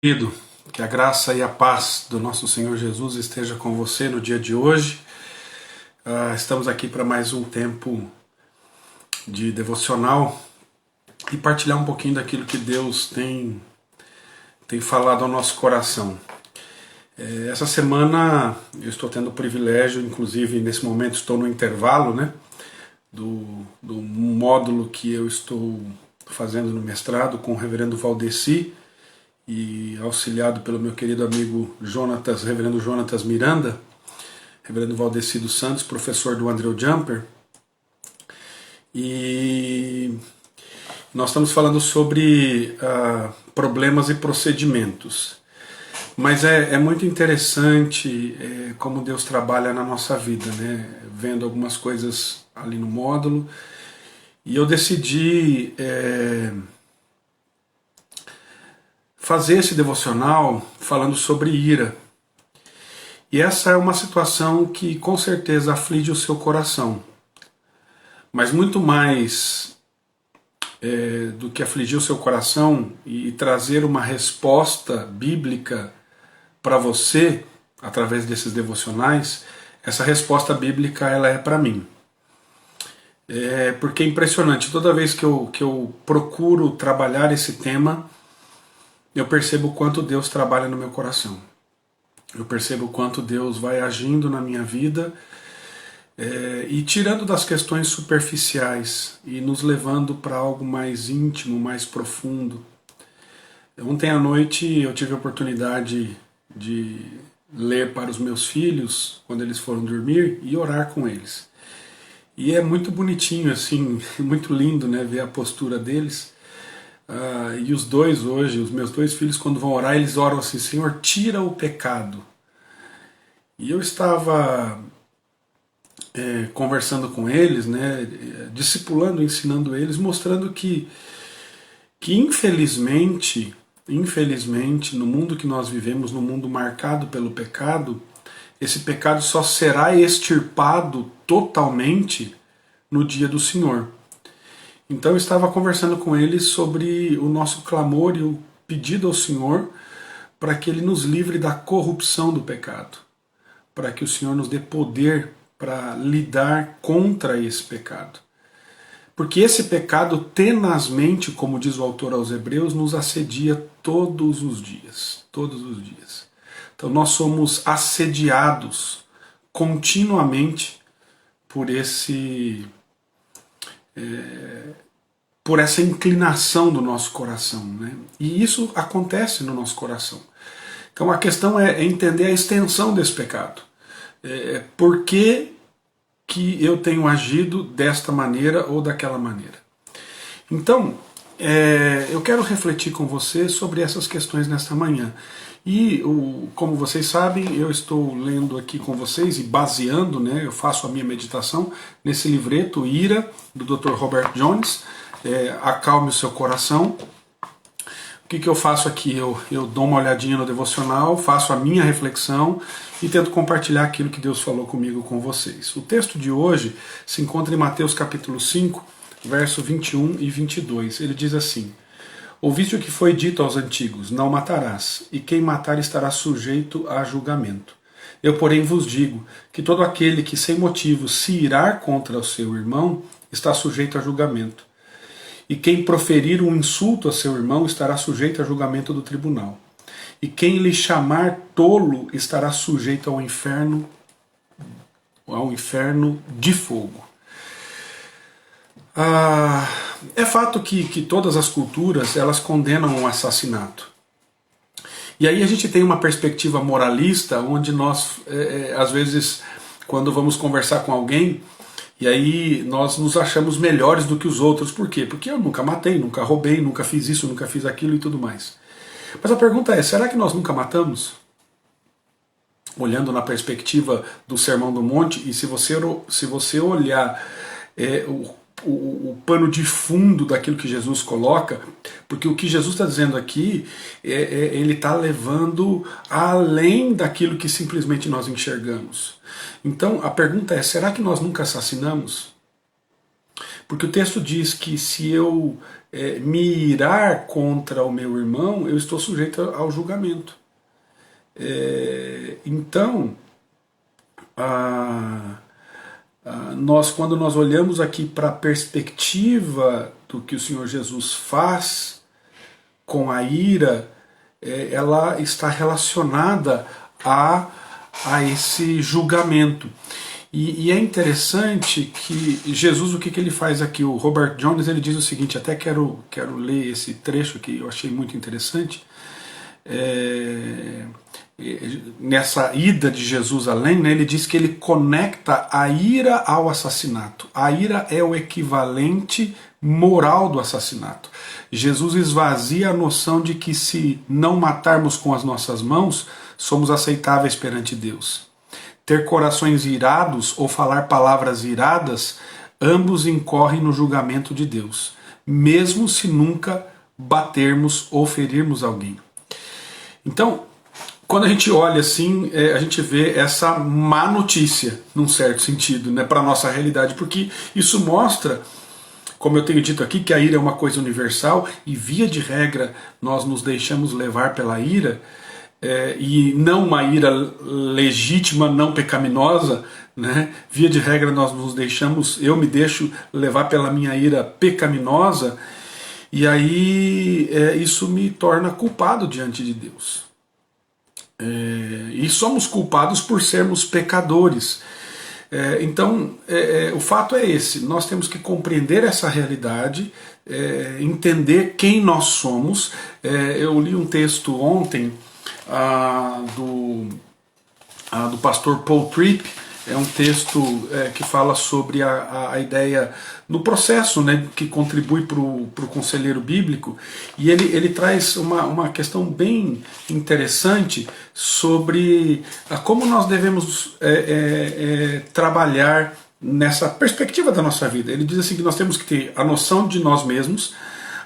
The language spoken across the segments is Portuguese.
Querido, que a graça e a paz do nosso Senhor Jesus esteja com você no dia de hoje. Estamos aqui para mais um tempo de devocional e partilhar um pouquinho daquilo que Deus tem falado ao nosso coração. Essa semana eu estou tendo o privilégio, inclusive nesse momento estou no intervalo, do módulo que eu estou fazendo no mestrado com o reverendo Valdeci, e auxiliado pelo meu querido amigo reverendo Jonatas Miranda, reverendo Valdeci dos Santos, professor do Andrew Jumper. E nós estamos falando sobre problemas e procedimentos. Mas é muito interessante como Deus trabalha na nossa vida, vendo algumas coisas ali no módulo. E eu decidi fazer esse devocional falando sobre ira. E essa é uma situação que com certeza aflige o seu coração. Mas muito mais do que afligir o seu coração e trazer uma resposta bíblica para você, através desses devocionais, essa resposta bíblica ela é para mim. Porque é impressionante, toda vez que eu procuro trabalhar esse tema, eu percebo o quanto Deus trabalha no meu coração. Eu percebo o quanto Deus vai agindo na minha vida e tirando das questões superficiais e nos levando para algo mais íntimo, mais profundo. Ontem à noite eu tive a oportunidade de ler para os meus filhos quando eles foram dormir e orar com eles. E é muito bonitinho, assim, muito lindo, ver a postura deles. E os dois hoje, os meus dois filhos, quando vão orar, eles oram assim: Senhor, tira o pecado. E eu estava conversando com eles, discipulando, ensinando eles, mostrando que infelizmente, no mundo que nós vivemos, no mundo marcado pelo pecado, esse pecado só será extirpado totalmente no dia do Senhor. Então eu estava conversando com eles sobre o nosso clamor e o pedido ao Senhor para que Ele nos livre da corrupção do pecado, para que o Senhor nos dê poder para lidar contra esse pecado. Porque esse pecado tenazmente, como diz o autor aos Hebreus, nos assedia todos os dias. Todos os dias. Então nós somos assediados continuamente por essa inclinação do nosso coração, E isso acontece no nosso coração. Então a questão é entender a extensão desse pecado. Por que eu tenho agido desta maneira ou daquela maneira? Então, eu quero refletir com você sobre essas questões nesta manhã. E, como vocês sabem, eu estou lendo aqui com vocês e baseando, eu faço a minha meditação nesse livreto Ira, do Dr. Robert Jones, Acalme o Seu Coração. O que eu faço aqui? Eu dou uma olhadinha no devocional, faço a minha reflexão e tento compartilhar aquilo que Deus falou comigo com vocês. O texto de hoje se encontra em Mateus capítulo 5, verso 21 e 22. Ele diz assim: Ouviste o que foi dito aos antigos: não matarás, e quem matar estará sujeito a julgamento. Eu, porém, vos digo que todo aquele que sem motivo se irar contra o seu irmão está sujeito a julgamento. E quem proferir um insulto a seu irmão estará sujeito a julgamento do tribunal. E quem lhe chamar tolo estará sujeito ao inferno de fogo. É fato que todas as culturas elas condenam o assassinato. E aí a gente tem uma perspectiva moralista onde nós, às vezes, quando vamos conversar com alguém, e aí nós nos achamos melhores do que os outros. Por quê? Porque eu nunca matei, nunca roubei, nunca fiz isso, nunca fiz aquilo e tudo mais. Mas a pergunta é, será que nós nunca matamos? Olhando na perspectiva do Sermão do Monte, e se você olhar o pano de fundo daquilo que Jesus coloca, porque o que Jesus está dizendo aqui, ele está levando além daquilo que simplesmente nós enxergamos. Então a pergunta é, será que nós nunca assassinamos? Porque o texto diz que se eu me irar contra o meu irmão, eu estou sujeito ao julgamento. Então, quando nós olhamos aqui para a perspectiva do que o Senhor Jesus faz com a ira, ela está relacionada a esse julgamento. E é interessante que Jesus, o que ele faz aqui? O Robert Jones ele diz o seguinte, até quero ler esse trecho que eu achei muito interessante. Nessa ida de Jesus além, né, ele diz que ele conecta a ira ao assassinato. A ira é o equivalente moral do assassinato. Jesus esvazia a noção de que se não matarmos com as nossas mãos, somos aceitáveis perante Deus. Ter corações irados ou falar palavras iradas, ambos incorrem no julgamento de Deus, mesmo se nunca batermos ou ferirmos alguém. Então, quando a gente olha assim, a gente vê essa má notícia, num certo sentido, né, para a nossa realidade, porque isso mostra, como eu tenho dito aqui, que a ira é uma coisa universal e, via de regra, nós nos deixamos levar pela ira, e não uma ira legítima, não pecaminosa, né? Via de regra nós nos deixamos, eu me deixo levar pela minha ira pecaminosa, e aí isso me torna culpado diante de Deus. E somos culpados por sermos pecadores. Então, o fato é esse, nós temos que compreender essa realidade, entender quem nós somos. Eu li um texto ontem do pastor Paul Tripp, é um texto que fala sobre a ideia no processo, né, que contribui para o conselheiro bíblico, e ele traz uma questão bem interessante sobre como nós devemos trabalhar nessa perspectiva da nossa vida. Ele diz assim que nós temos que ter a noção de nós mesmos,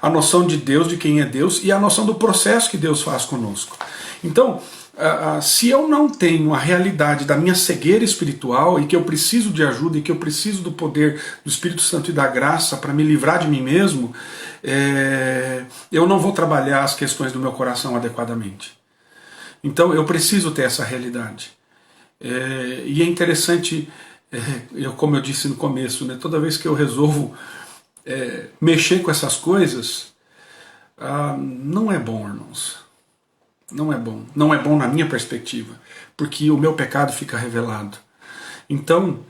a noção de Deus, de quem é Deus, e a noção do processo que Deus faz conosco. Então, se eu não tenho a realidade da minha cegueira espiritual e que eu preciso de ajuda e que eu preciso do poder do Espírito Santo e da graça para me livrar de mim mesmo, eu não vou trabalhar as questões do meu coração adequadamente. Então eu preciso ter essa realidade. E é interessante, como eu disse no começo, né, toda vez que eu resolvo mexer com essas coisas, não é bom, irmãos. Não é bom. Não é bom na minha perspectiva, porque o meu pecado fica revelado. Então,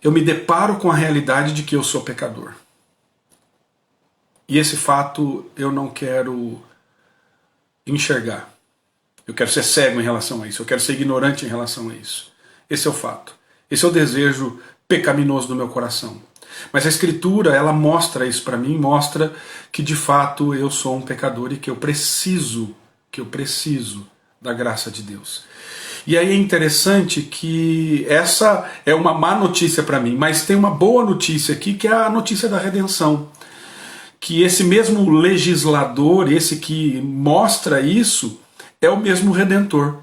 eu me deparo com a realidade de que eu sou pecador. E esse fato eu não quero enxergar. Eu quero ser cego em relação a isso. Eu quero ser ignorante em relação a isso. Esse é o fato. Esse é o desejo pecaminoso do meu coração. Mas a Escritura, ela mostra isso para mim, mostra que de fato eu sou um pecador e que eu preciso da graça de Deus. E aí é interessante que essa é uma má notícia para mim, mas tem uma boa notícia aqui, que é a notícia da redenção. Que esse mesmo legislador, esse que mostra isso, é o mesmo Redentor.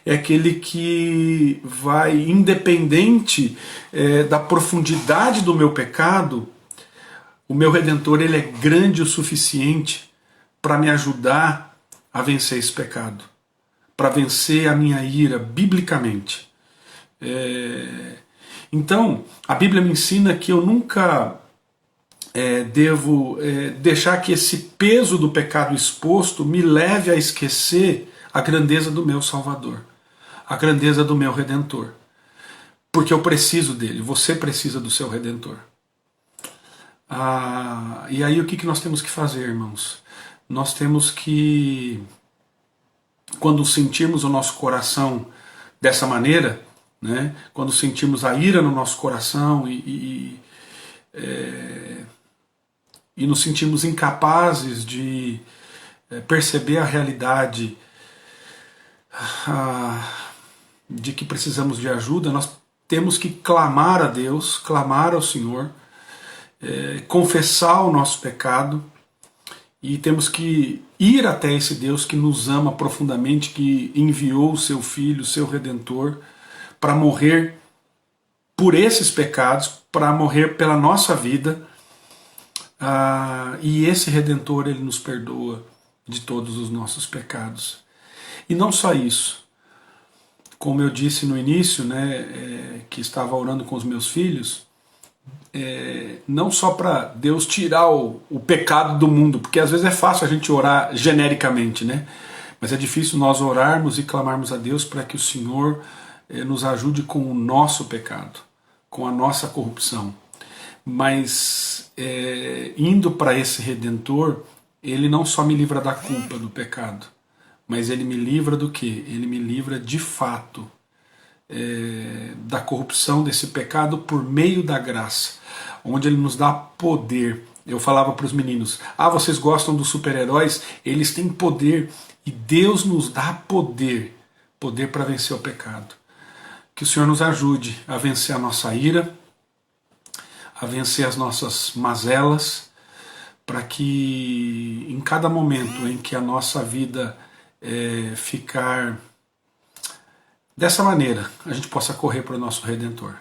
É aquele que vai, independente da profundidade do meu pecado, o meu Redentor ele é grande o suficiente para me ajudar a vencer esse pecado, para vencer a minha ira biblicamente. Então, a Bíblia me ensina que eu nunca devo deixar que esse peso do pecado exposto me leve a esquecer a grandeza do meu Salvador, a grandeza do meu Redentor, porque eu preciso dele, você precisa do seu Redentor. E aí o que nós temos que fazer, irmãos? Nós temos que, quando sentirmos o nosso coração dessa maneira, né, quando sentirmos a ira no nosso coração e nos sentimos incapazes de perceber a realidade de que precisamos de ajuda, nós temos que clamar a Deus, clamar ao Senhor, confessar o nosso pecado, e temos que ir até esse Deus que nos ama profundamente, que enviou o seu Filho, o seu Redentor, para morrer por esses pecados, para morrer pela nossa vida, e esse Redentor, ele nos perdoa de todos os nossos pecados. E não só isso, como eu disse no início, né, que estava orando com os meus filhos, não só para Deus tirar o pecado do mundo, porque às vezes é fácil a gente orar genericamente, né? Mas é difícil nós orarmos e clamarmos a Deus para que o Senhor nos ajude com o nosso pecado, com a nossa corrupção. Mas indo para esse Redentor, ele não só me livra da culpa do pecado, mas ele me livra do quê? Ele me livra de fato da corrupção desse pecado por meio da graça, onde ele nos dá poder. Eu falava para os meninos, vocês gostam dos super-heróis? Eles têm poder, e Deus nos dá poder para vencer o pecado. Que o Senhor nos ajude a vencer a nossa ira, a vencer as nossas mazelas, para que em cada momento em que a nossa vida ficar dessa maneira, a gente possa correr para o nosso Redentor.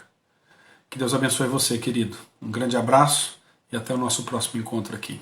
Que Deus abençoe você, querido. Um grande abraço e até o nosso próximo encontro aqui.